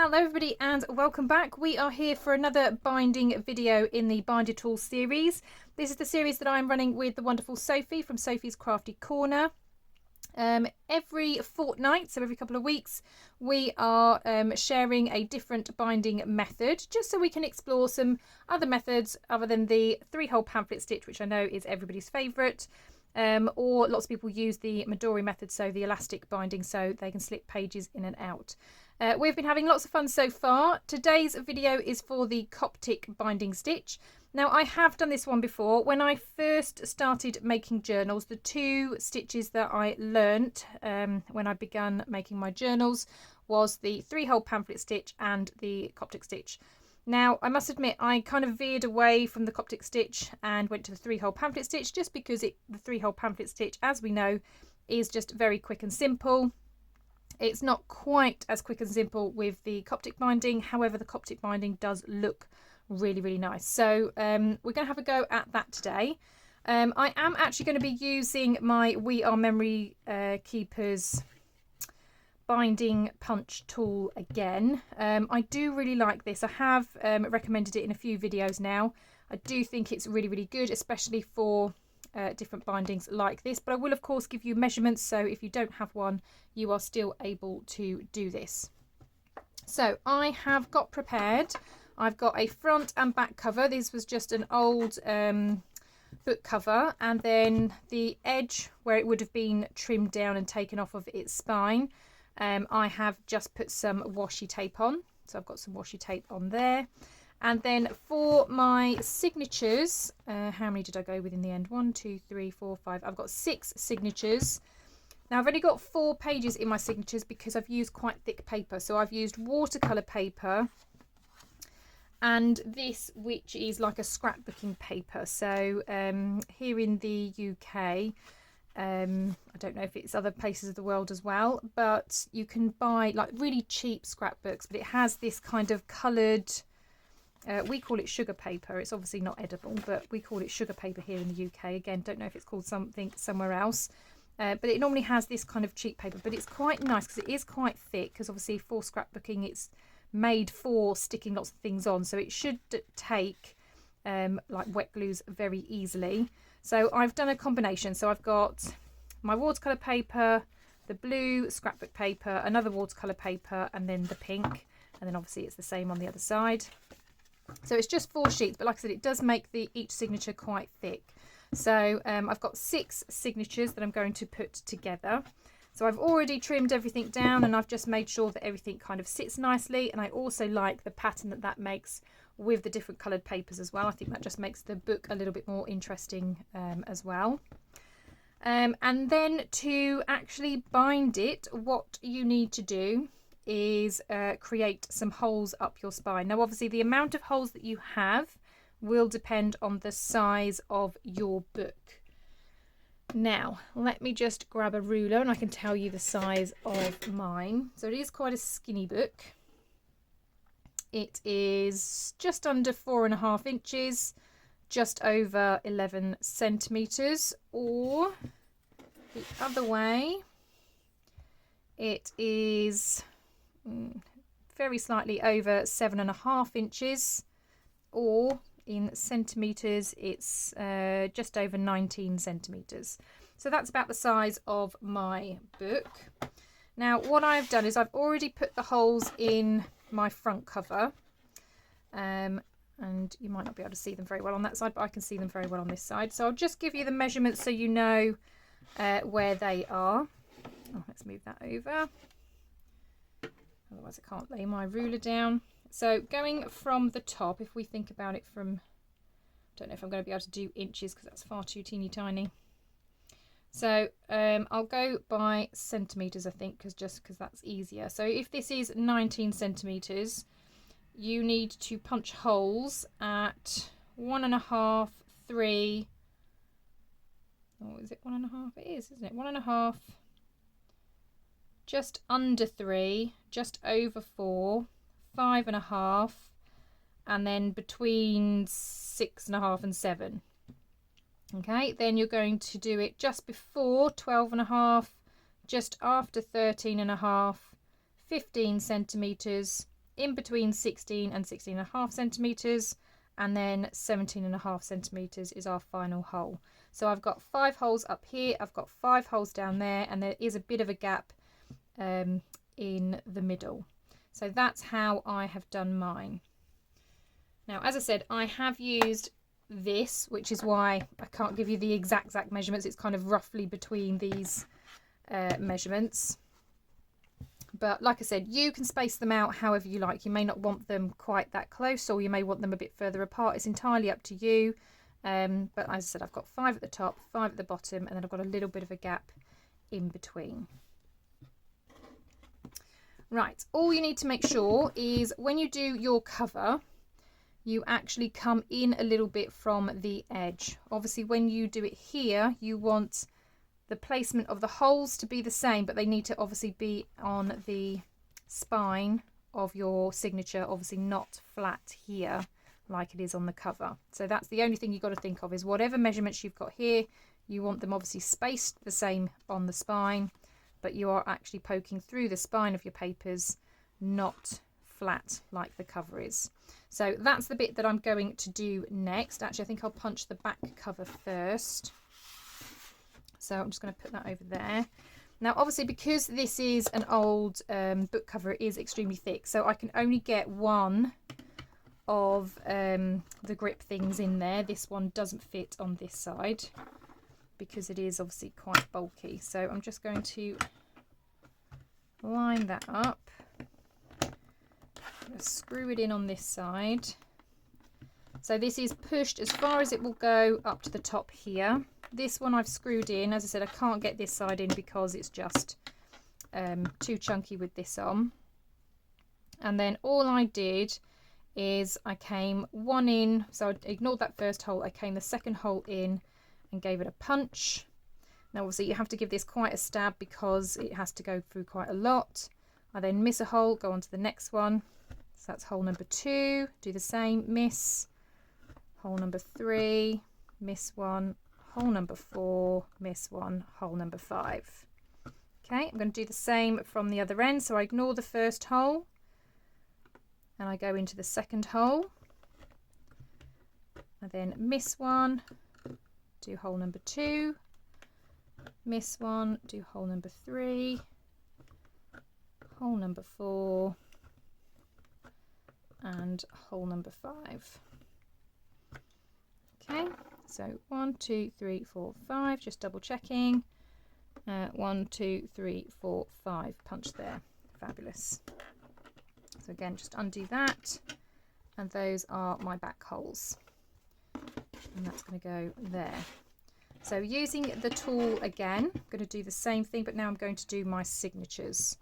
Hello everybody and welcome back. We are here for another binding video in the Binder Tools series. This is the series that I'm running with the wonderful Sophie from Sophie's Crafty Corner. Every fortnight, so every couple of weeks, we are sharing a different binding method, just so we can explore some other methods other than the 3-hole pamphlet stitch, which I know is everybody's favourite. Or lots of people use the Midori method, so the elastic binding, so they can slip pages in and out. We've been having lots of fun so far. Today's video is for the Coptic binding stitch. Now, I have done this one before. When I first started making journals, the two stitches that I learnt when I began making my journals was the 3-hole pamphlet stitch and the Coptic stitch. Now, I must admit, I kind of veered away from the Coptic stitch and went to the 3-hole pamphlet stitch just because the 3-hole pamphlet stitch, as we know, is just very quick and simple. It's not quite as quick and simple with the Coptic binding. However, the Coptic binding does look really, really nice. So we're going to have a go at that today. I am actually going to be using my We Are Memory Keepers binding punch tool again. I do really like this. I have recommended it in a few videos now. I do think it's really, really good, especially for different bindings like this, but I will of course give you measurements, so if you don't have one, you are still able to do this. So I have got prepared. I've got a front and back cover. This was just an old book cover, and then the edge where it would have been trimmed down and taken off of its spine, I have just put some washi tape on. So I've got some washi tape on there. And then for my signatures, how many did I go with in the end? 1, 2, 3, 4, 5. I've got 6 signatures. Now I've only got 4 pages in my signatures because I've used quite thick paper. So I've used watercolour paper and this, which is like a scrapbooking paper. So here in the UK, I don't know if it's other places of the world as well, but you can buy like really cheap scrapbooks, but it has this kind of coloured, we call it sugar paper. It's obviously not edible, but we call it sugar paper here in the UK. Again, don't know if it's called something somewhere else, but it normally has this kind of cheap paper, but it's quite nice because it is quite thick, because obviously for scrapbooking it's made for sticking lots of things on, so it should take like wet glues very easily. So I've done a combination. So I've got my watercolour paper, the blue scrapbook paper, another watercolour paper, and then the pink, and then obviously it's the same on the other side. So it's just 4 sheets, but like I said, it does make each signature quite thick. So I've got 6 signatures that I'm going to put together. So I've already trimmed everything down, and I've just made sure that everything kind of sits nicely. And I also like the pattern that makes with the different coloured papers as well. I think that just makes the book a little bit more interesting as well. And then to actually bind it, what you need to do is create some holes up your spine. Now obviously the amount of holes that you have will depend on the size of your book. Now let me just grab a ruler and I can tell you the size of mine. So it is quite a skinny book. It is just under 4.5 inches, just over 11 centimetres, or the other way, it is very slightly over 7.5 inches, or in centimetres it's just over 19 centimetres. So that's about the size of my book. Now what I've done is I've already put the holes in my front cover, and you might not be able to see them very well on that side, but I can see them very well on this side. So I'll just give you the measurements so you know where they are. Oh, let's move that over, otherwise I can't lay my ruler down. So going from the top, if we think about it from, don't know if I'm going to be able to do inches because that's far too teeny tiny. So I'll go by centimetres, I think, because that's easier. So if this is 19 centimetres, you need to punch holes at 1.5, 3. Oh, is it 1.5? It is, isn't it? 1.5, just under 3, just over 4, 5.5, and then between 6.5 and 7. Okay, then you're going to do it just before 12.5, just after 13.5, 15 centimetres, in between 16 and 16.5 centimetres, and then 17.5 centimetres is our final hole. So I've got 5 holes up here, I've got 5 holes down there, and there is a bit of a gap in the middle. So that's how I have done mine. Now, as I said, I have used this, which is why I can't give you the exact measurements. It's kind of roughly between these measurements. But like I said, you can space them out however you like. You may not want them quite that close, or you may want them a bit further apart. It's entirely up to you. But as I said, I've got 5 at the top, 5 at the bottom, and then I've got a little bit of a gap in between. Right, all you need to make sure is when you do your cover, you actually come in a little bit from the edge. Obviously, when you do it here, you want the placement of the holes to be the same, but they need to obviously be on the spine of your signature, obviously not flat here like it is on the cover. So that's the only thing you've got to think of, is whatever measurements you've got here, you want them obviously spaced the same on the spine, but you are actually poking through the spine of your papers, not flat like the cover is. So that's the bit that I'm going to do next. Actually, I think I'll punch the back cover first. So I'm just going to put that over there. Now, obviously, because this is an old book cover, it is extremely thick. So I can only get one of the grip things in there. This one doesn't fit on this side because it is obviously quite bulky. So I'm just going to line that up. Screw it in on this side. So this is pushed as far as it will go up to the top here. This one I've screwed in. As I said, I can't get this side in because it's just too chunky with this on. And then all I did is I came one in, so I ignored that first hole, I came the second hole in and gave it a punch. Now obviously you have to give this quite a stab because it has to go through quite a lot. I then miss a hole, go on to the next one. So that's hole number 2, do the same, miss. Hole number 3, miss one. Hole number 4, miss one. Hole number 5. Okay, I'm going to do the same from the other end. So I ignore the first hole and I go into the second hole. I then miss one, do hole number 2, miss one, do hole number 3, hole number 4, and hole number 5. Okay, so 1, 2, 3, 4, 5, just double checking. 1, 2, 3, 4, 5, punch there. Fabulous. So again, just undo that, and those are my back holes, and that's going to go there. So using the tool again, I'm going to do the same thing, but now I'm going to do my signatures.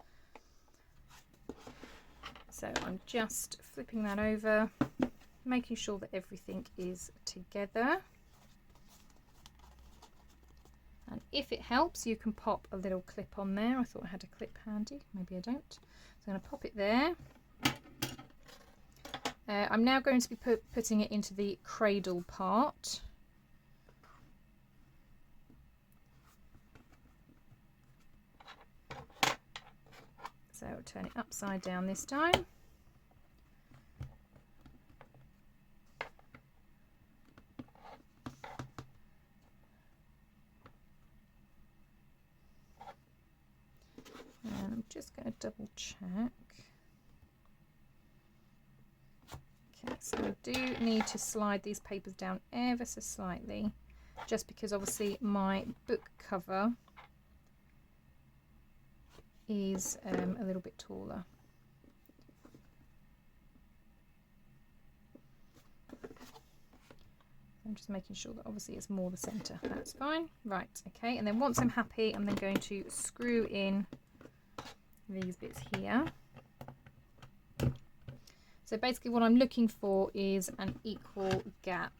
So I'm just flipping that over, making sure that everything is together. And if it helps, you can pop a little clip on there. I thought I had a clip handy, maybe I don't. So I'm going to pop it there. I'm now going to be putting it into the cradle part. So I'll turn it upside down this time. And I'm just going to double check. Okay, so I do need to slide these papers down ever so slightly, just because obviously my book cover is a little bit taller. I'm just making sure that obviously it's more the centre. That's fine. Right, okay, and then once I'm happy, I'm then going to screw in these bits here. So basically what I'm looking for is an equal gap.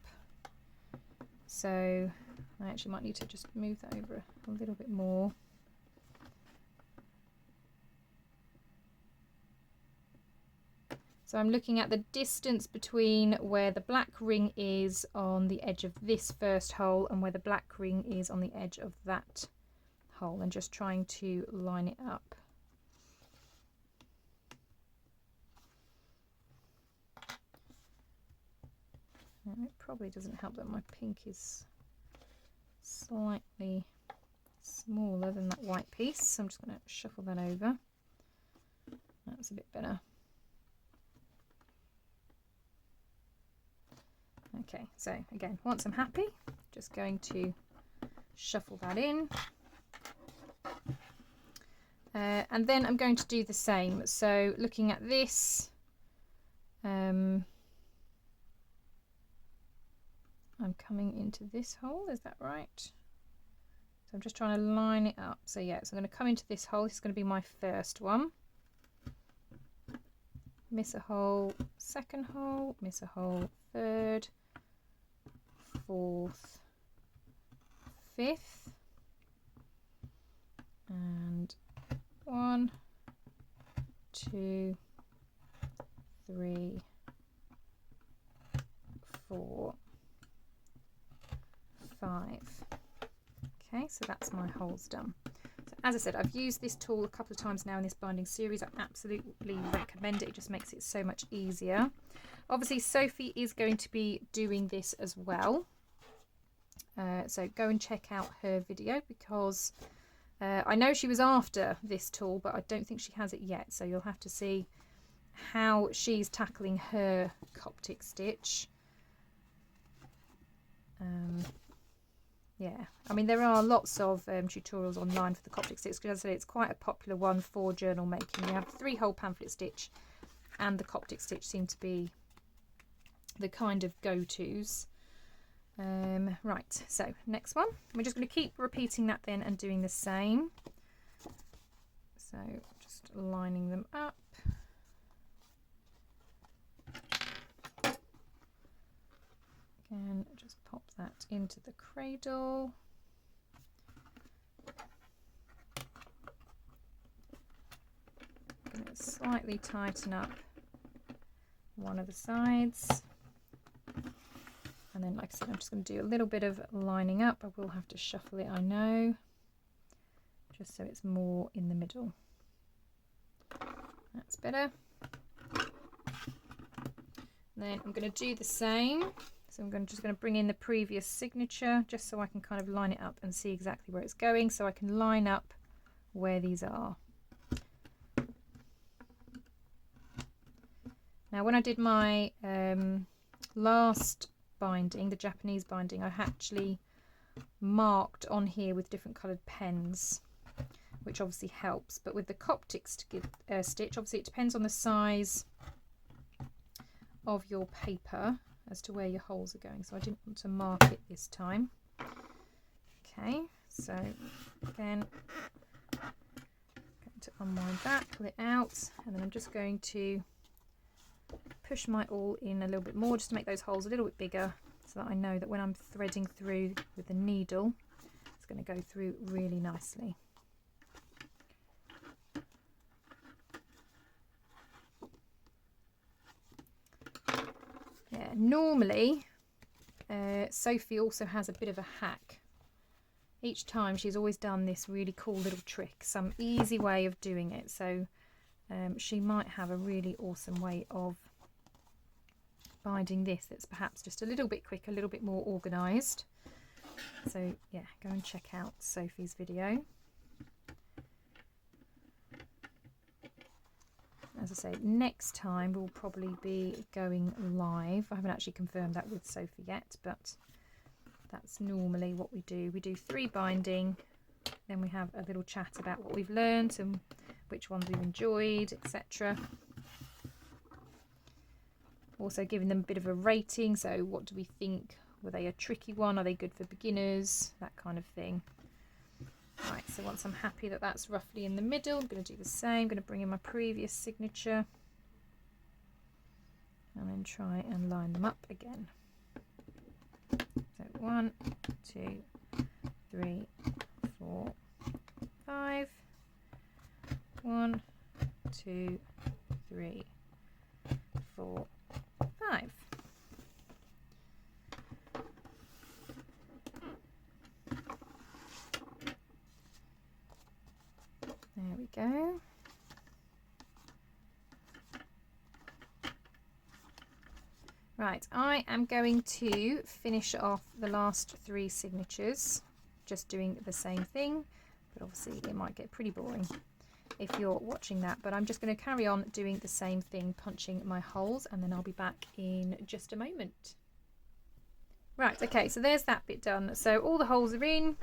So I actually might need to just move that over a little bit more. So I'm looking at the distance between where the black ring is on the edge of this first hole and where the black ring is on the edge of that hole, and just trying to line it up. Now, it probably doesn't help that my pink is slightly smaller than that white piece, so I'm just going to shuffle that over. That's a bit better. Okay, so again, once I'm happy, just going to shuffle that in. And then I'm going to do the same. So looking at this, I'm coming into this hole, is that right? So I'm just trying to line it up. So yeah, so I'm going to come into this hole. This is going to be my first one. Miss a hole, second hole, miss a hole, third, fourth, fifth, and 1, 2, 3, 4, 5. Okay, so that's my holes done. So as I said, I've used this tool a couple of times now in this binding series. I absolutely recommend it. It just makes it so much easier. Obviously, Sophie is going to be doing this as well. So go and check out her video, because I know she was after this tool, but I don't think she has it yet. So you'll have to see how she's tackling her Coptic stitch. Yeah, I mean, there are lots of tutorials online for the Coptic stitch, because as I said, it's quite a popular one for journal making. You have 3-hole pamphlet stitch and the Coptic stitch seem to be the kind of go-tos. Right, so next one. We're just going to keep repeating that then and doing the same. So just lining them up. Again, just pop that into the cradle. Going to slightly tighten up one of the sides. And then, like I said, I'm just going to do a little bit of lining up. I will have to shuffle it, I know, just so it's more in the middle. That's better. And then I'm going to do the same. So I'm just going to bring in the previous signature, just so I can kind of line it up and see exactly where it's going, so I can line up where these are. Now, when I did my last binding, the Japanese binding, I actually marked on here with different coloured pens, which obviously helps. But with the Coptic stitch, obviously it depends on the size of your paper as to where your holes are going, so I didn't want to mark it this time. Okay, so again, going to unwind that, pull it out, and then I'm just going to push my awl in a little bit more, just to make those holes a little bit bigger, so that I know that when I'm threading through with the needle, it's going to go through really nicely. Yeah, normally Sophie also has a bit of a hack. Each time she's always done this really cool little trick, some easy way of doing it. So she might have a really awesome way of binding this that's perhaps just a little bit quicker, a little bit more organised. So yeah, go and check out Sophie's video. As I say, next time we'll probably be going live. I haven't actually confirmed that with Sophie yet, but that's normally what we do. We do 3 binding, then we have a little chat about what we've learned and which ones we've enjoyed, etc. Also giving them a bit of a rating, so what do we think? Were they a tricky one? Are they good for beginners? That kind of thing. Right, so once I'm happy that that's roughly in the middle, I'm going to do the same. I'm going to bring in my previous signature and then try and line them up again. So 1, 2, 3, 4, 5. 1, 2, 3, 4, 5. There we go. Right, I am going to finish off the last 3 signatures, just doing the same thing, but obviously it might get pretty boring if you're watching that, but I'm just going to carry on doing the same thing, punching my holes, and then I'll be back in just a moment. Right, okay, so there's that bit done. So all the holes are in,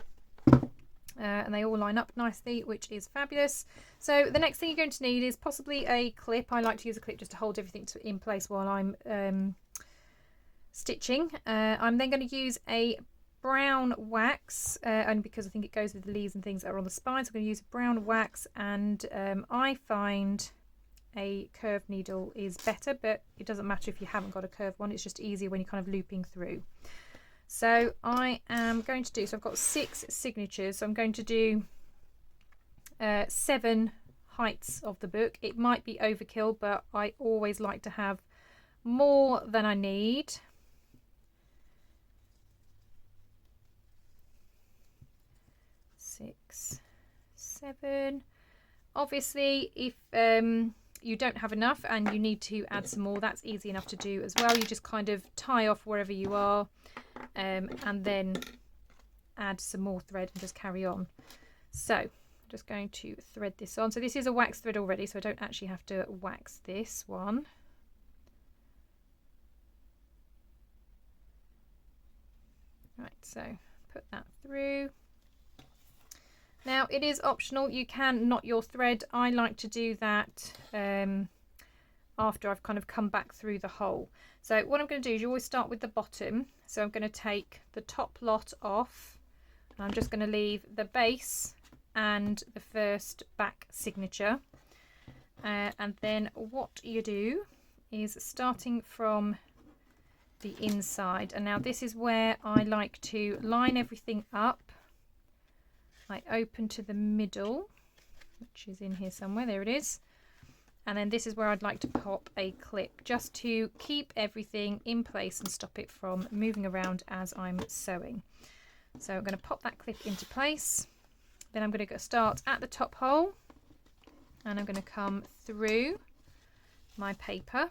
and they all line up nicely, which is fabulous. So the next thing you're going to need is possibly a clip. I like to use a clip just to hold everything in place while I'm stitching. I'm then going to use a brown wax, only because I think it goes with the leaves and things that are on the spine. So I'm going to use brown wax, and I find a curved needle is better, but it doesn't matter if you haven't got a curved one. It's just easier when you're kind of looping through. So I am going to do, so I've got 6 signatures, so I'm going to do 7 heights of the book. It might be overkill, but I always like to have more than I need. Six, 7. Obviously, if you don't have enough and you need to add some more, that's easy enough to do as well. You just kind of tie off wherever you are, and then add some more thread and just carry on. So I'm just going to thread this on. So this is a wax thread already, so I don't actually have to wax this one. Right, so put that through. Now it is optional, you can knot your thread. I like to do that after I've kind of come back through the hole. So what I'm going to do is you always start with the bottom. So I'm going to take the top lot off, and I'm just going to leave the base and the first back signature. And then what you do is starting from the inside, and now this is where I like to line everything up. I open to the middle, which is in here somewhere, there it is. And then this is where I'd like to pop a clip, just to keep everything in place and stop it from moving around as I'm sewing. So I'm going to pop that clip into place. Then I'm going to start at the top hole, and I'm going to come through my paper.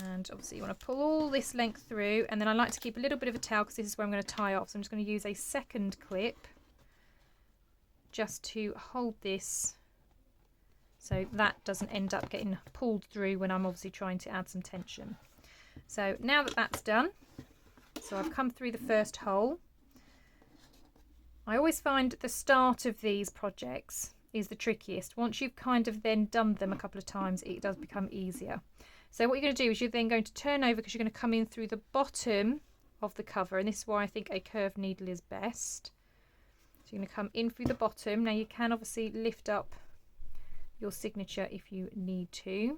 And obviously you want to pull all this length through, and then I like to keep a little bit of a tail because this is where I'm going to tie off. So I'm just going to use a second clip just to hold this so that doesn't end up getting pulled through when I'm obviously trying to add some tension. So now that that's done, so I've come through the first hole. I always find the start of these projects is the trickiest. Once you've kind of then done them a couple of times, it does become easier. So what you're going to do is you're then going to turn over, because you're going to come in through the bottom of the cover, and this is why I think a curved needle is best. So you're going to come in through the bottom. Now you can obviously lift up your signature if you need to.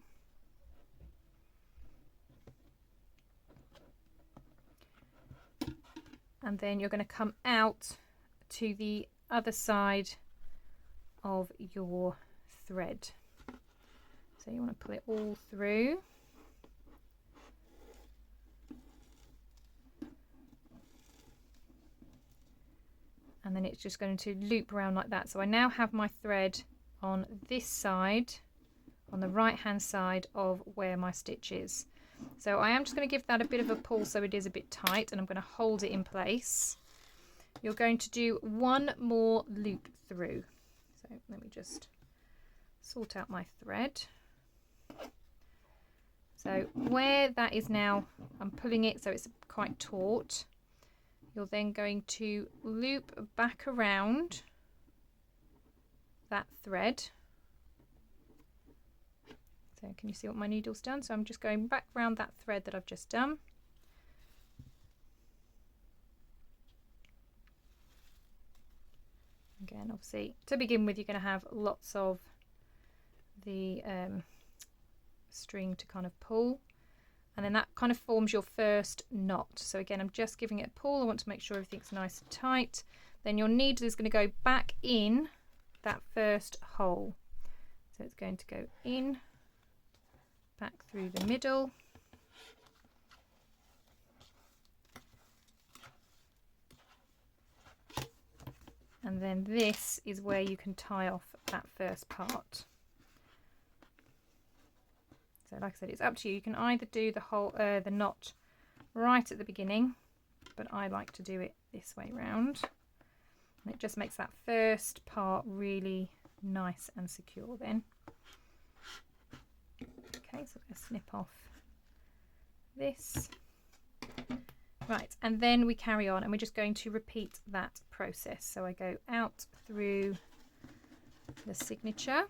And then you're going to come out to the other side of your thread. So you want to pull it all through. And then it's just going to loop around like that. So I now have my thread on this side, on the right hand side of where my stitch is. So I am just going to give that a bit of a pull so it is a bit tight, and I'm going to hold it in place. You're going to do one more loop through. So let me just sort out my thread. So where that is now, I'm pulling it so it's quite taut. You're then going to loop back around that thread. So can you see what my needle's done? So I'm just going back around that thread that I've just done. Again, obviously, to begin with, you're going to have lots of the string to kind of pull. And then that kind of forms your first knot. So again, I'm just giving it a pull. I want to make sure everything's nice and tight. Then your needle is going to go back in that first hole. So it's going to go in, back through the middle. And then this is where you can tie off that first part. So like I said, it's up to you. You can either do the knot right at the beginning, but I like to do it this way round. And it just makes that first part really nice and secure then. Okay, so I'm going to snip off this. Right, and then we carry on and we're just going to repeat that process. So I go out through the signature.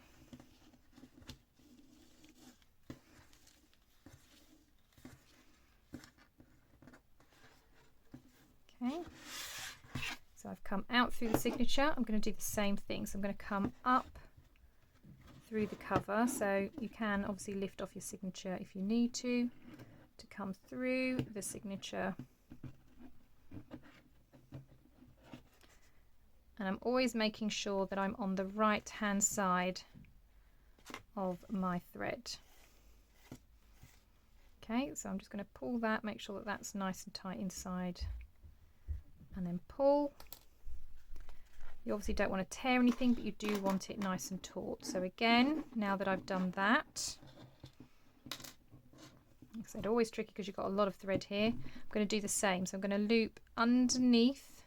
Okay, so I've come out through the signature. I'm going to do the same thing. So I'm going to come up through the cover. So you can obviously lift off your signature if you need to come through the signature. And I'm always making sure that I'm on the right hand side of my thread. Okay, so I'm just going to pull that, make sure that that's nice and tight inside, and then pull. You obviously don't want to tear anything, but you do want it nice and taut. So again, now that I've done that, like I said, always tricky because you've got a lot of thread here. I'm going to do the same. So I'm going to loop underneath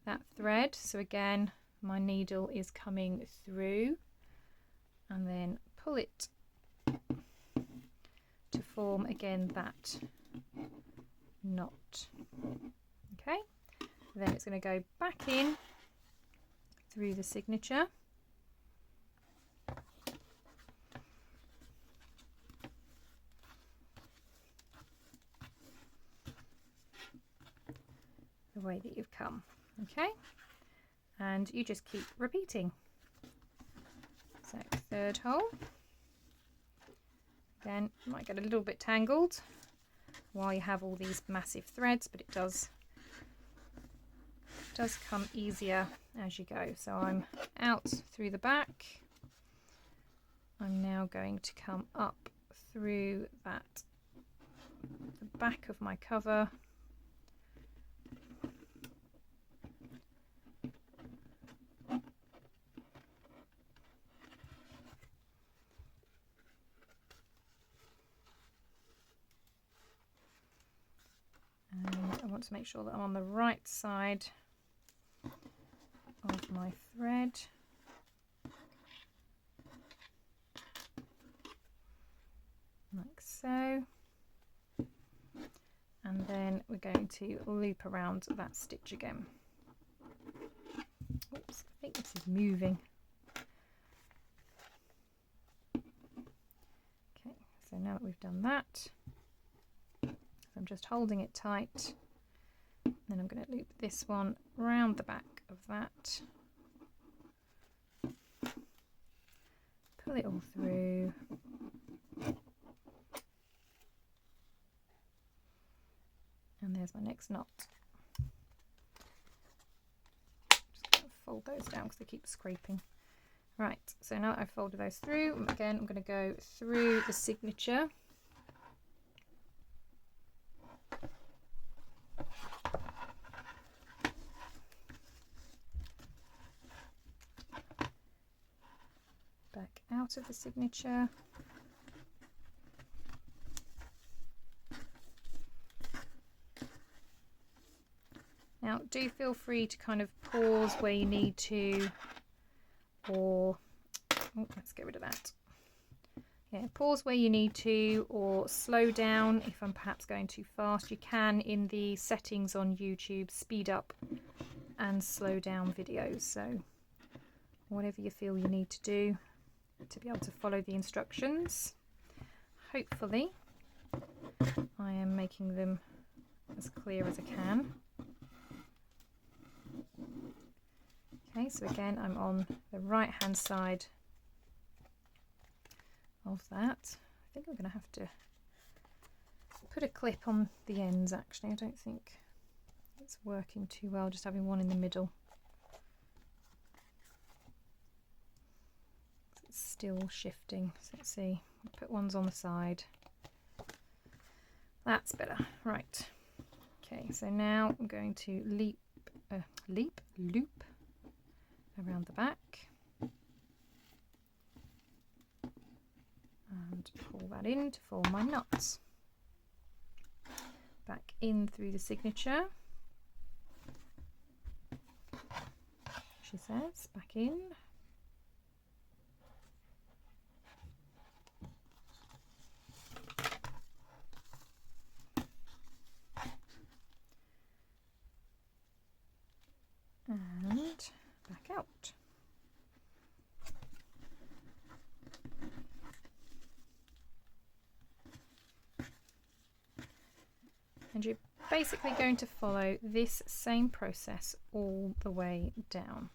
that thread. So again, my needle is coming through, and then pull it to form again that knot. Okay, then it's going to go back in through the signature. The way that you've come. Okay, and you just keep repeating. So third hole. Again, you might get a little bit tangled while you have all these massive threads, but it does come easier as you go. So I'm out through the back. I'm now going to come up through the back of my cover. I want to make sure that I'm on the right side of my thread. Like so. And then we're going to loop around that stitch again. Oops, I think this is moving. Okay, so now that we've done that, I'm just holding it tight. Then I'm going to loop this one round the back of that. Pull it all through. And there's my next knot. Just going to fold those down because they keep scraping. Right, so now that I've folded those through, again I'm going to go through the signature. Back out of the signature. Now do feel free to kind of pause where you need to, or let's get rid of that. Yeah, pause where you need to, or slow down if I'm perhaps going too fast. You can, in the settings on YouTube, speed up and slow down videos, so whatever you feel you need to do to be able to follow the instructions. Hopefully I am making them as clear as I can. Okay, so again I'm on the right hand side of that. I think I'm going to have to put a clip on the ends actually. I don't think it's working too well just having one in the middle. It's still shifting, so let's see, I'll put ones on the side. That's better. Right, okay, so now I'm going to loop around the back and and pull that in to form my knot. Back in through the signature, she says, back in. And back out. And you're basically going to follow this same process all the way down.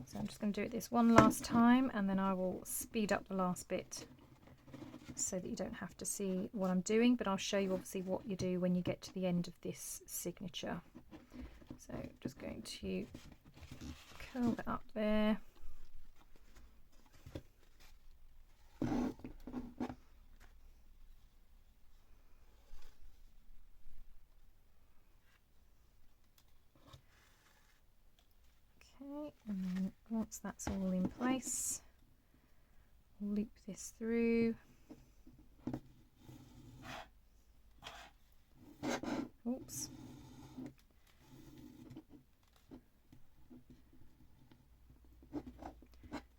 So I'm just going to do it this one last time, and then I will speed up the last bit so that you don't have to see what I'm doing, but I'll show you obviously what you do when you get to the end of this signature. So just going to curl that up there. Okay, and then once that's all in place, loop this through. Oops.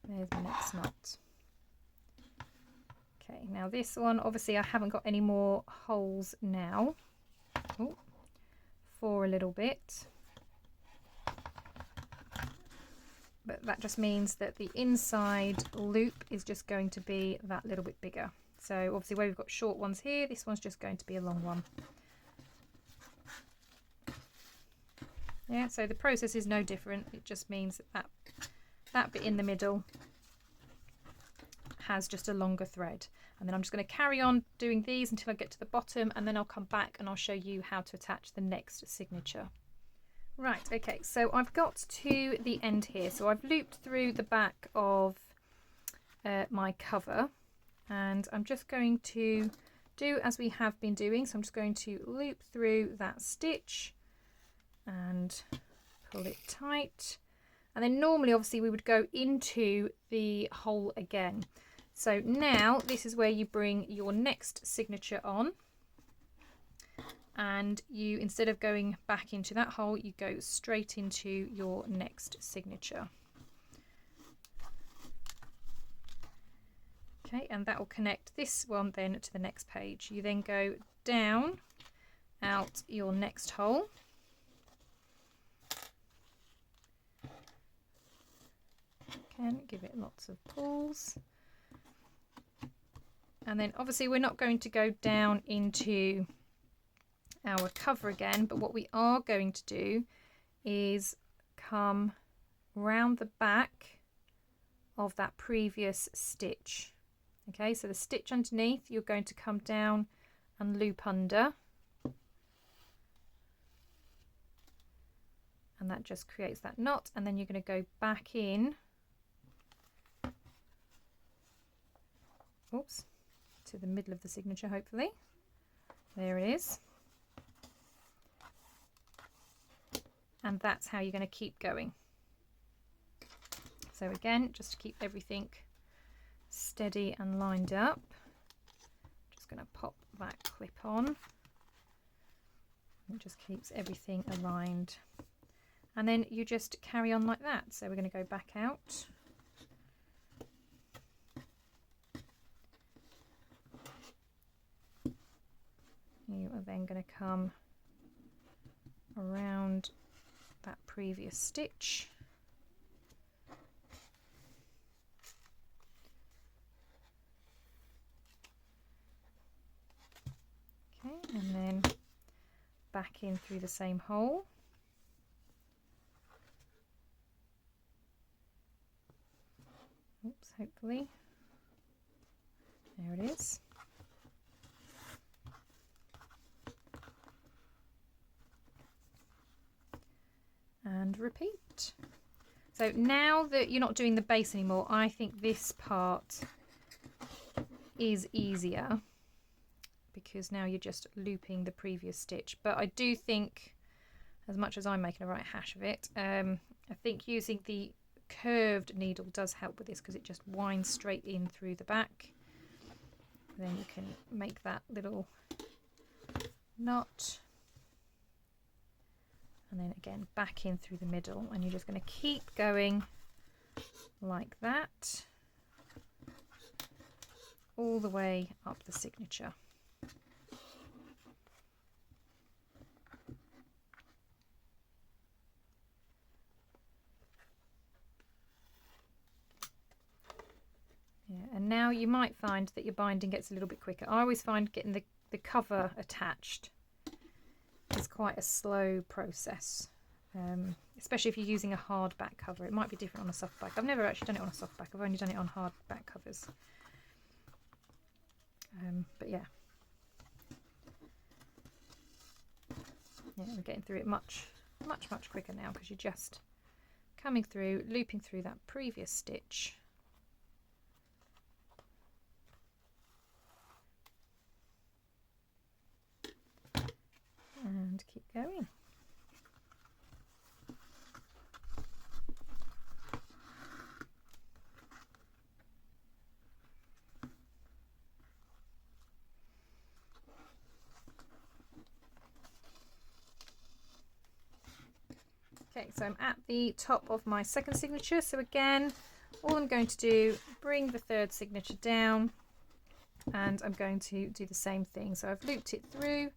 There's the next knot. Okay, now this one, obviously I haven't got any more holes now. Oh, for a little bit. But that just means that the inside loop is just going to be that little bit bigger. So obviously where we've got short ones here, this one's just going to be a long one. Yeah, so the process is no different. It just means that that bit in the middle has just a longer thread. And then I'm just going to carry on doing these until I get to the bottom, and then I'll come back and I'll show you how to attach the next signature. Right, okay, so I've got to the end here. So I've looped through the back of my cover, and I'm just going to do as we have been doing. So I'm just going to loop through that stitch and pull it tight. And then normally, obviously, we would go into the hole again. So now this is where you bring your next signature on. And you, instead of going back into that hole, you go straight into your next signature. Okay, and that will connect this one then to the next page. You then go down out your next hole. Again, give it lots of pulls. And then obviously we're not going to go down into our cover again, but what we are going to do is come round the back of that previous stitch. Okay, so the stitch underneath, you're going to come down and loop under, and that just creates that knot, and then you're going to go back in, oops, to the middle of the signature, hopefully. There it is. And that's how you're going to keep going. So again, just to keep everything steady and lined up, just going to pop that clip on. It just keeps everything aligned. And then you just carry on like that. So we're going to go back out. You are then going to come around that previous stitch. Okay, and then back in through the same hole. Oops, hopefully. There it is. And repeat. So now that you're not doing the base anymore, I think this part is easier because now you're just looping the previous stitch. But I do think, as much as I'm making a right hash of it, I think using the curved needle does help with this because it just winds straight in through the back. then you can make that little knot, and then again back in through the middle, and you're just going to keep going like that all the way up the signature. Yeah, and now you might find that your binding gets a little bit quicker. I always find getting the cover attached is quite a slow process, especially if you're using a hard back cover. It might be different on a soft back. I've never actually done it on a soft back. I've only done it on hard back covers. But yeah, we're getting through it much quicker now, because you're just coming through, looping through that previous stitch, and keep going. Okay, so I'm at the top of my second signature, so again all I'm going to do, bring the third signature down, and I'm going to do the same thing. So I've looped it through.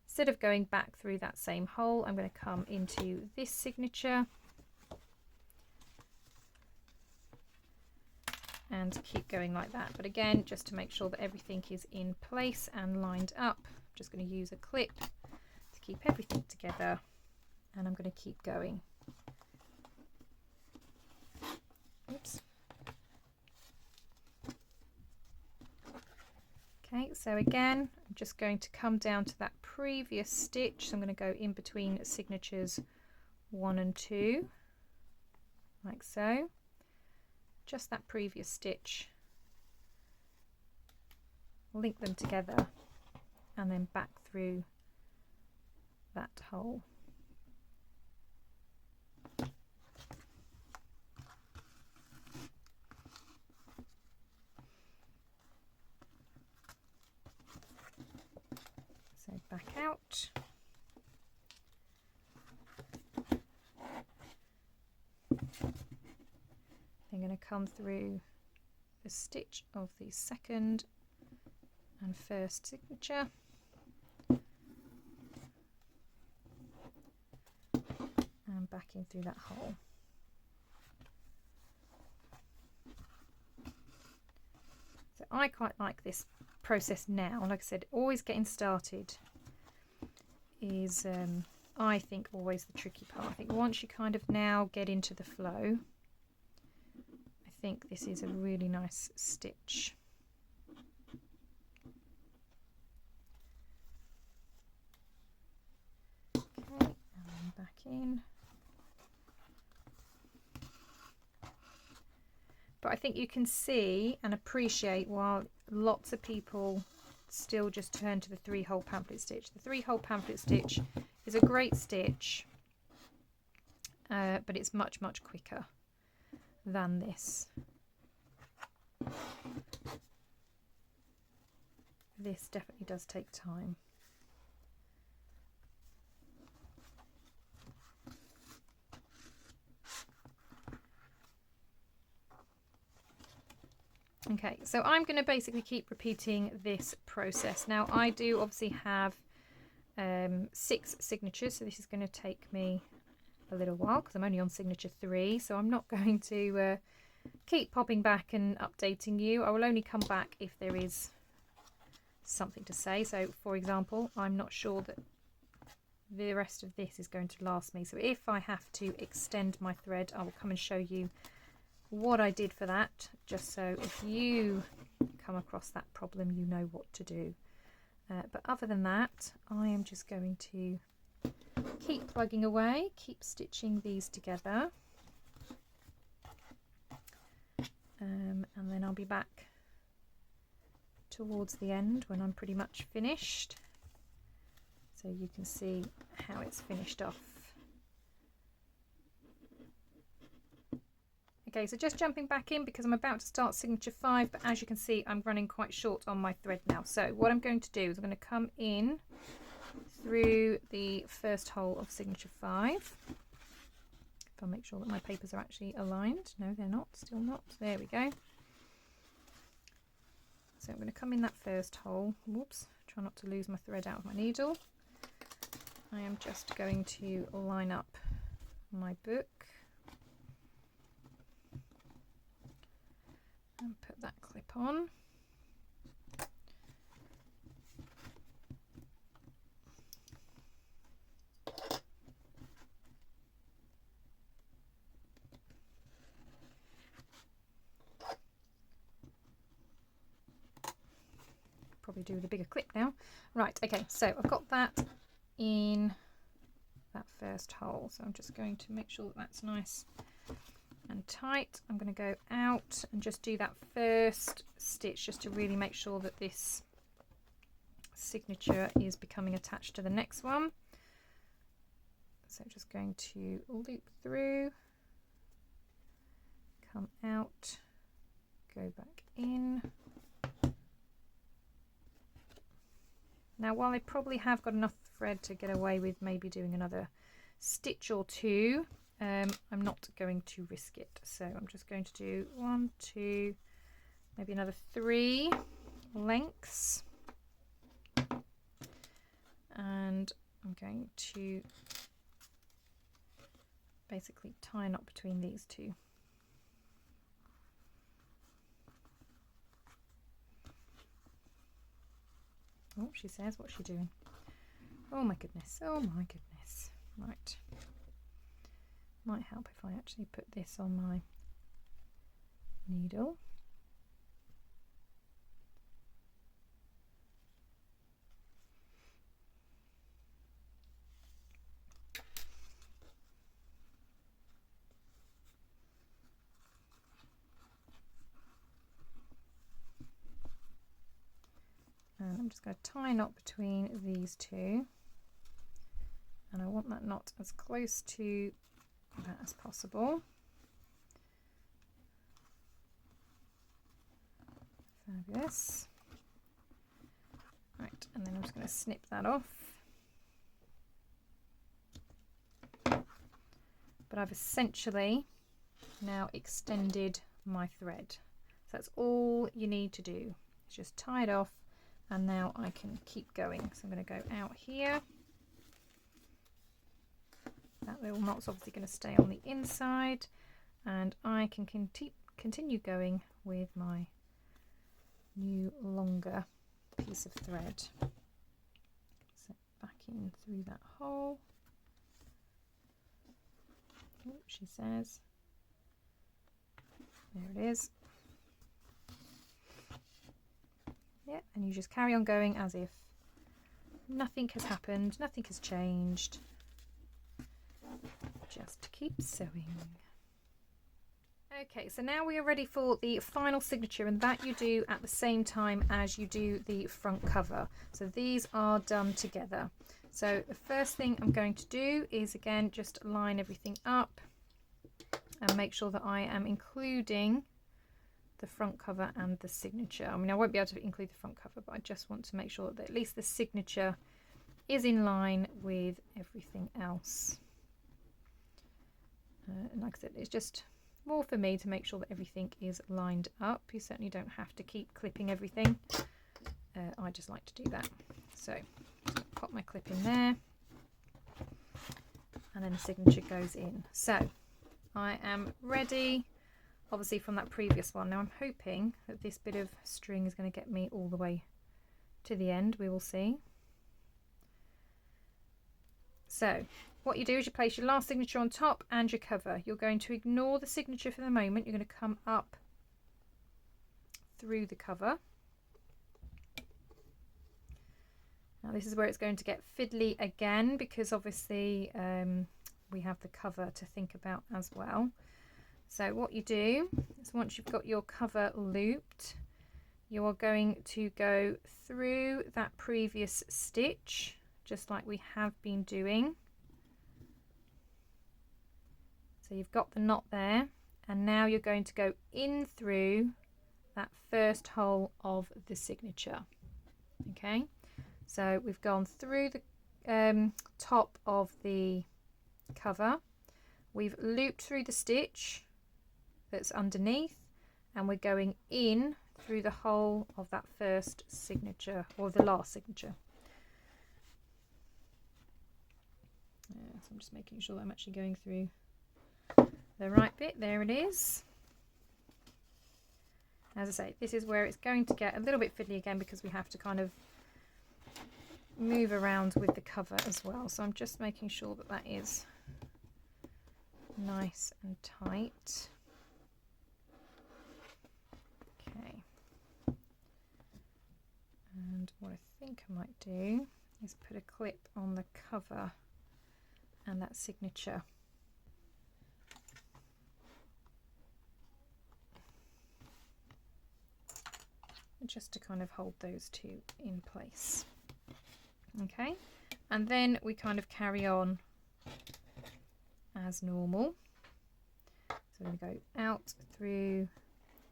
Instead of going back through that same hole, I'm going to come into this signature and keep going like that. But again, just to make sure that everything is in place and lined up, I'm just going to use a clip to keep everything together, and I'm going to keep going. Oops. Okay, so again, I'm just going to come down to that previous stitch. So I'm going to go in between signatures 1 and 2, like so. Just that previous stitch. Link them together and then back through that hole. So back out. I'm going to come through the stitch of the second and first signature, and back in through that hole. So I quite like this process now. Like I said, always getting started is I think always the tricky part. I think once you kind of now get into the flow, I think this is a really nice stitch. Okay, and then back in. But I think you can see and appreciate, while lots of people still just turn to the 3-hole pamphlet stitch. The 3-hole pamphlet stitch is a great stitch, but it's much quicker than this. This definitely does take time. Okay, so I'm going to basically keep repeating this process. Now I do obviously have 6 signatures, so this is going to take me a little while because I'm only on signature 3, so I'm not going to keep popping back and updating you. I will only come back if there is something to say. So for example, I'm not sure that the rest of this is going to last me, so if I have to extend my thread, I will come and show you what I did for that, just so if you come across that problem, you know what to do. But other than that, I am just going to keep plugging away, keep stitching these together, and then I'll be back towards the end when I'm pretty much finished, so you can see how it's finished off. Okay, so just jumping back in because I'm about to start signature 5, but as you can see, I'm running quite short on my thread now. So what I'm going to do is I'm going to come in through the first hole of signature 5. If I'll make sure that my papers are actually aligned. No, they're not, still not. There we go. So I'm going to come in that first hole. Whoops, try not to lose my thread out of my needle. I am just going to line up my book and put that clip on. Probably do with a bigger clip now. Right, okay, so I've got that in that first hole, so I'm just going to make sure that that's nice and tight. I'm going to go out and just do that first stitch just to really make sure that this signature is becoming attached to the next one. So just going to loop through, come out, go back in. Now, while I probably have got enough thread to get away with maybe doing another stitch or two, I'm not going to risk it. So I'm just going to do 1, 2, maybe another 3 lengths. And I'm going to basically tie a knot between these two. Oh, she says, what's she doing? Oh my goodness, oh my goodness. Right. Might help if I actually put this on my needle. And I'm just going to tie a knot between these two, and I want that knot as close to that as possible. Fabulous. Right, and then I'm just going to snip that off. But I've essentially now extended my thread. So that's all you need to do. It's just tie it off. And now I can keep going. So I'm going to go out here. That little knot's obviously going to stay on the inside. And I can continue going with my new longer piece of thread. So back in through that hole. Oh, she says. There it is. Yeah, and you just carry on going as if nothing has happened, nothing has changed. Just keep sewing. Okay, so now we are ready for the final signature, and that you do at the same time as you do the front cover. So these are done together. So the first thing I'm going to do is again just line everything up and make sure that I am including the front cover and the signature. I mean, I won't be able to include the front cover, but I just want to make sure that at least the signature is in line with everything else. And like I said, it's just more for me to make sure that everything is lined up. You certainly don't have to keep clipping everything. I just like to do that. So pop my clip in there, and then the signature goes in. So I am ready, obviously, from that previous one. Now I'm hoping that this bit of string is going to get me all the way to the end. We will see. So what you do is you place your last signature on top and your cover. You're going to ignore the signature for the moment. You're going to come up through the cover. Now this is where it's going to get fiddly again, because obviously we have the cover to think about as well. So what you do is once you've got your cover looped, you are going to go through that previous stitch, just like we have been doing. So you've got the knot there, and now you're going to go in through that first hole of the signature. Okay, so we've gone through the top of the cover, we've looped through the stitch that's underneath, and we're going in through the hole of that first signature, or the last signature. So I'm just making sure I'm actually going through the right bit. There it is. As I say, this is where it's going to get a little bit fiddly again, because we have to kind of move around with the cover as well. So I'm just making sure that that is nice and tight. Okay. And what I think I might do is put a clip on the cover and that signature. Just to kind of hold those two in place. Okay, and then we kind of carry on as normal. So we're going to go out through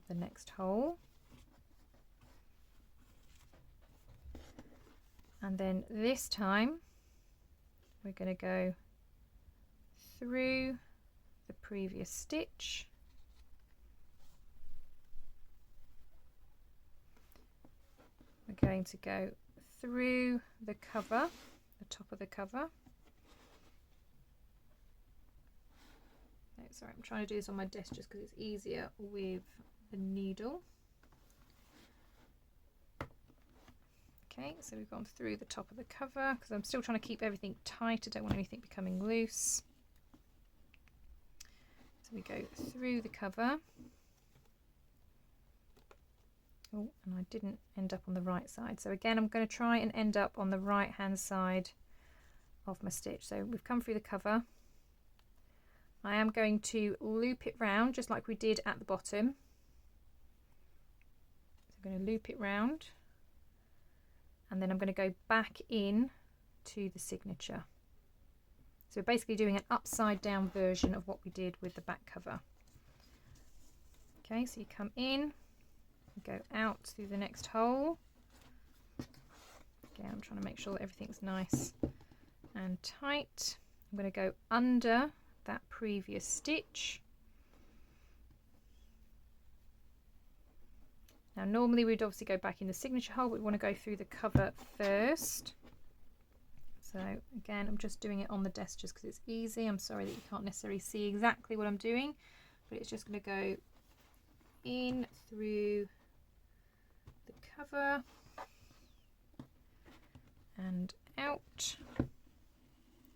the next hole, and then this time we're going to go through the previous stitch, we're going to go through the cover, the top of the cover. Oh, sorry, I'm trying to do this on my desk just because it's easier with the needle. Okay, so we've gone through the top of the cover because I'm still trying to keep everything tight. I don't want anything becoming loose. So we go through the cover. Oh, and I didn't end up on the right side. So again, I'm going to try and end up on the right hand side of my stitch. So we've come through the cover. I am going to loop it round just like we did at the bottom. So I'm going to loop it round, and then I'm going to go back in to the signature. So we're basically doing an upside down version of what we did with the back cover. Okay, so you come in, go out through the next hole. Again, I'm trying to make sure that everything's nice and tight. I'm going to go under that previous stitch. Now normally we'd obviously go back in the signature hole, but we want to go through the cover first. So again, I'm just doing it on the desk just because it's easy. I'm sorry that you can't necessarily see exactly what I'm doing, but it's just going to go in through the cover and out.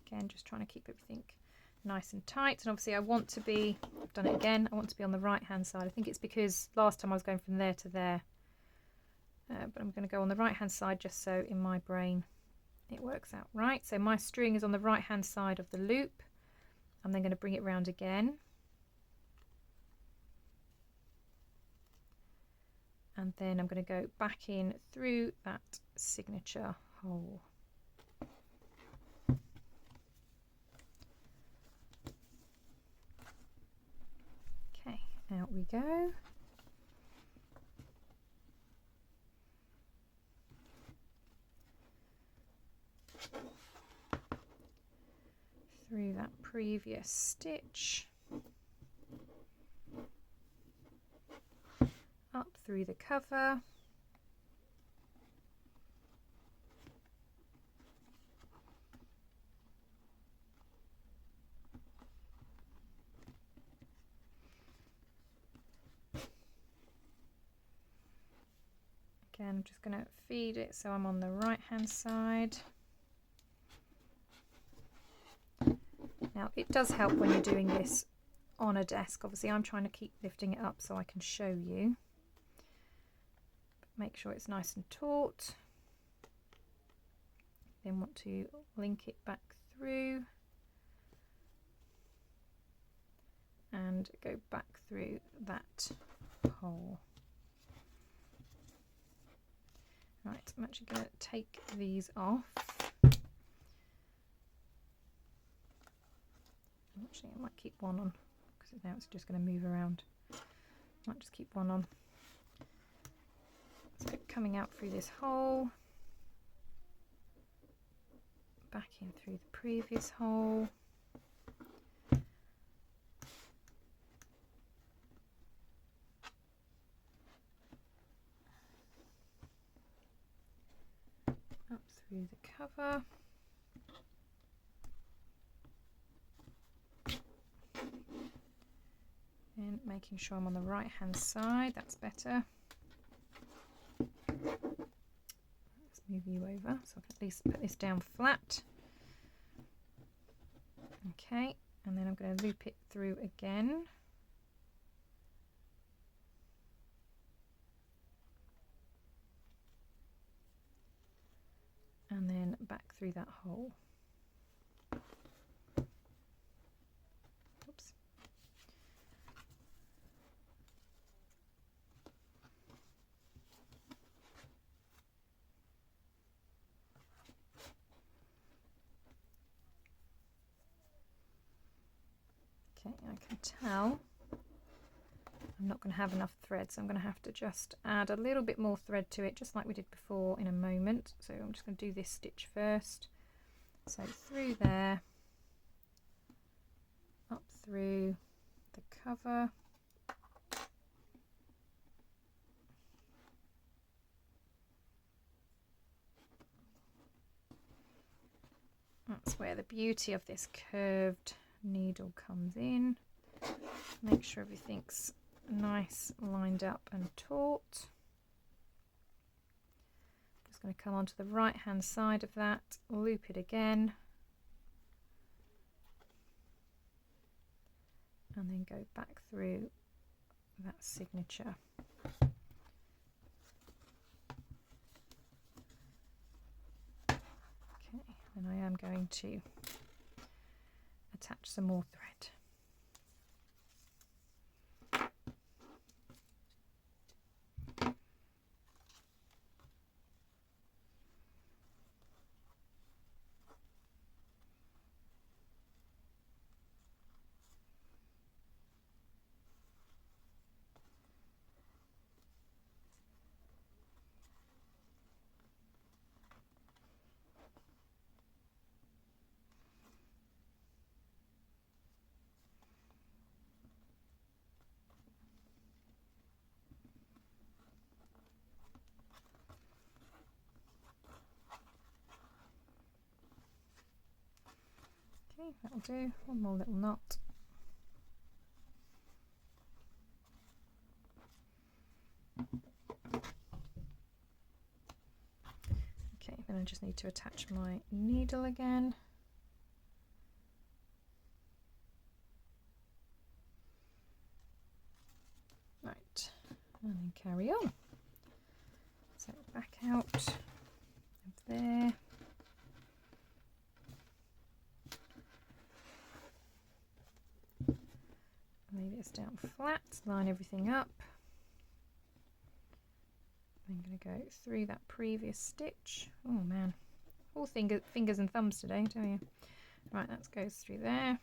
Again, just trying to keep everything nice and tight. And obviously I want to be, I've done it again, I want to be on the right hand side. I think it's because last time I was going from there to there, but I'm going to go on the right hand side just so in my brain it works out right. So my string is on the right hand side of the loop. I'm then going to bring it round again, and then I'm going to go back in through that signature hole. Okay, out we go. Through that previous stitch, up through the cover, again I'm just going to feed it so I'm on the right hand side. Now it does help when you're doing this on a desk. Obviously I'm trying to keep lifting it up so I can show you. Make sure it's nice and taut. Then want to link it back through and go back through that hole. Right, I'm actually going to take these off. Actually, I might keep one on because now it's just going to move around. Might just keep one on. So coming out through this hole, back in through the previous hole. Up through the cover. And making sure I'm on the right hand side, that's better. Let's move you over so I can at least put this down flat. Okay, and then I'm going to loop it through again. And then back through that hole. Oops. Okay, I can tell I'm not going to have enough thread, so I'm going to have to just add a little bit more thread to it, just like we did before in a moment. So I'm just going to do this stitch first. So through there, up through the cover. That's where the beauty of this curved needle comes in. Make sure everything's nice, lined up and taut. Just going to come onto the right hand side of that, loop it again, and then go back through that signature. Okay, and I am going to attach some more thread. Okay, that'll do. One more little knot. Okay, then I just need to attach my needle again. Right, and then carry on. So back out of there. Lay this down flat, line everything up. I'm going to go through that previous stitch. Oh man, all fingers and thumbs today, don't you? Right, that goes through there.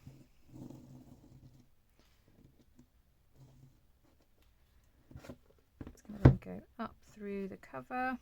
It's going to then go up through the cover.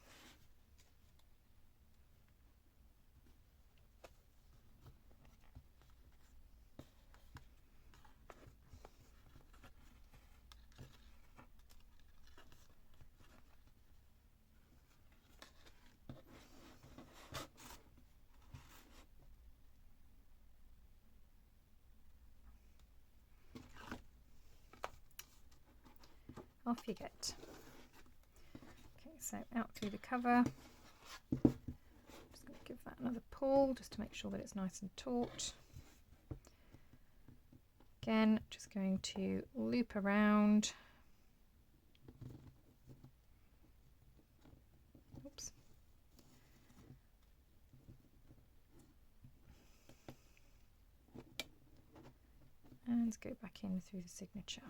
Off you get. Okay, so out through the cover. Just going to give that another pull just to make sure that it's nice and taut. Again, just going to loop around. Oops. And go back in through the signature.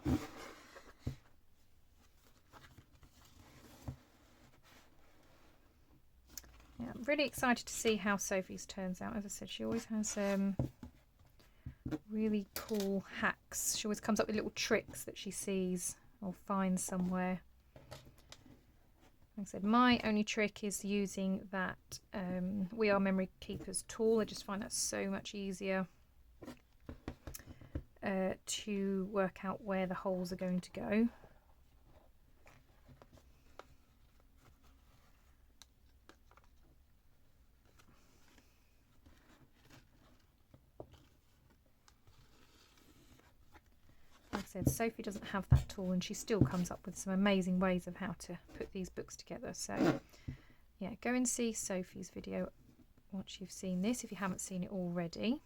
Yeah, I'm really excited to see how Sophie's turns out. As I said, she always has really cool hacks. She always comes up with little tricks that she sees or finds somewhere. Like I said, my only trick is using that We Are Memory Keepers tool. I just find that so much easier to work out where the holes are going to go. Like I said, Sophie doesn't have that tool and she still comes up with some amazing ways of how to put these books together. So yeah, go and see Sophie's video once you've seen this, if you haven't seen it already.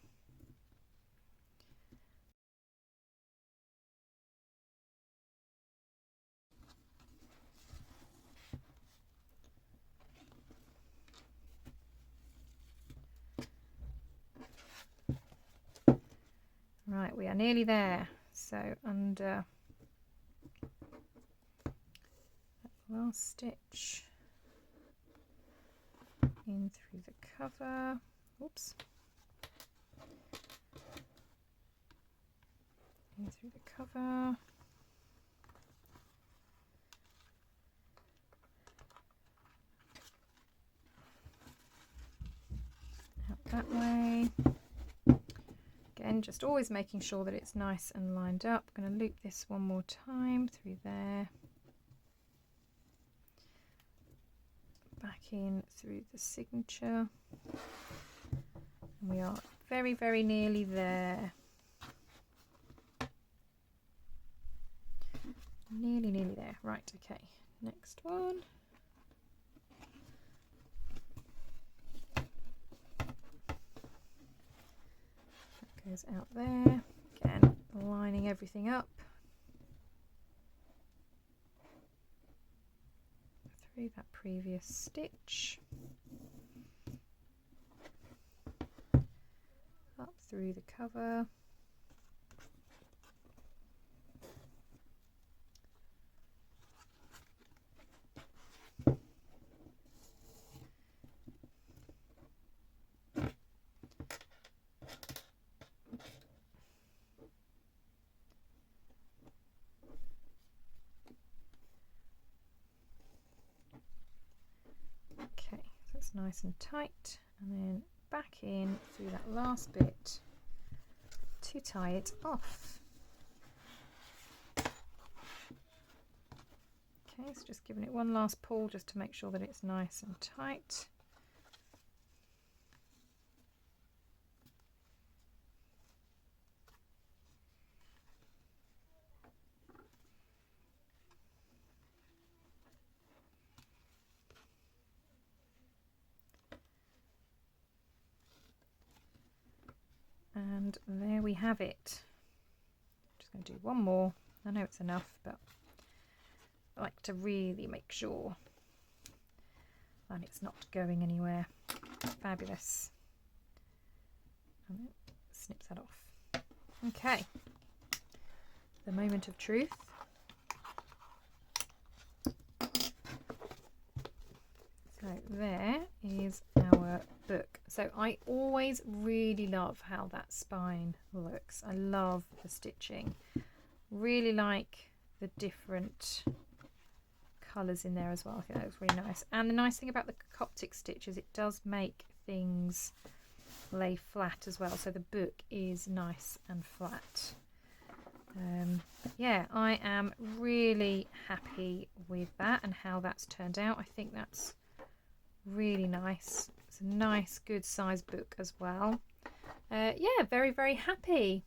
Right, we are nearly there. So under that last stitch, in through the cover, oops, in through the cover, out that way. Again, just always making sure that it's nice and lined up. I'm going to loop this one more time through there, back in through the signature, and we are very, very nearly there. Nearly there. Right, okay, next one. Goes out there, again lining everything up through that previous stitch, up through the cover, nice and tight, and then back in through that last bit to tie it off. Okay, so just giving it one last pull just to make sure that it's nice and tight. And there we have it. Just going to do one more. I know it's enough, but I like to really make sure that it's not going anywhere. Fabulous. And then snips that off. Okay. The moment of truth. So there is our book. So I always really love how that spine looks. I love the stitching. Really like the different colours in there as well. I think that looks really nice. And the nice thing about the Coptic Stitch is it does make things lay flat as well. So the book is nice and flat. Yeah, I am really happy with that and how that's turned out. I think that's really nice. It's a nice good sized book as well. Yeah, very, very happy.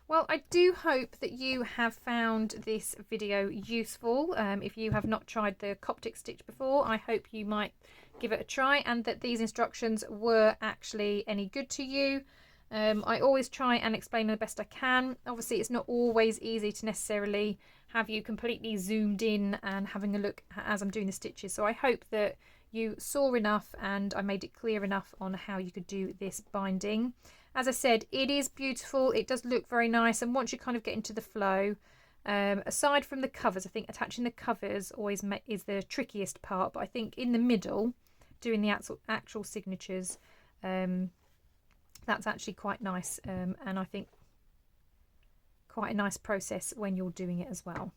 Well, I do hope that you have found this video useful. If you have not tried the Coptic Stitch before, I hope you might give it a try and that these instructions were actually any good to you. I always try and explain the best I can. Obviously, it's not always easy to necessarily have you completely zoomed in and having a look as I'm doing the stitches. So I hope that you saw enough and I made it clear enough on how you could do this binding. As I said, it is beautiful. It does look very nice. And once you kind of get into the flow, aside from the covers, I think attaching the covers always is the trickiest part. But I think in the middle, doing the actual signatures, That's actually quite nice, and I think quite a nice process when you're doing it as well.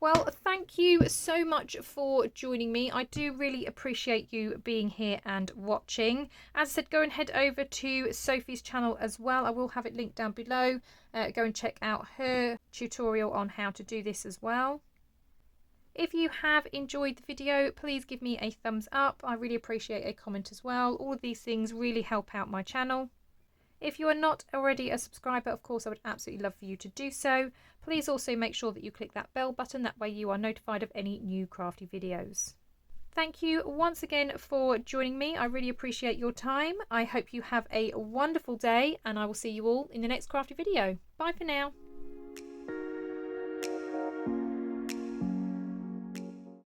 Well, thank you so much for joining me. I do really appreciate you being here and watching. As I said, go and head over to Sophie's channel as well. I will have it linked down below. Go and check out her tutorial on how to do this as well. If you have enjoyed the video, please give me a thumbs up. I really appreciate a comment as well. All of these things really help out my channel. If you are not already a subscriber, of course, I would absolutely love for you to do so. Please also make sure that you click that bell button. That way you are notified of any new crafty videos. Thank you once again for joining me. I really appreciate your time. I hope you have a wonderful day, and I will see you all in the next crafty video. Bye for now.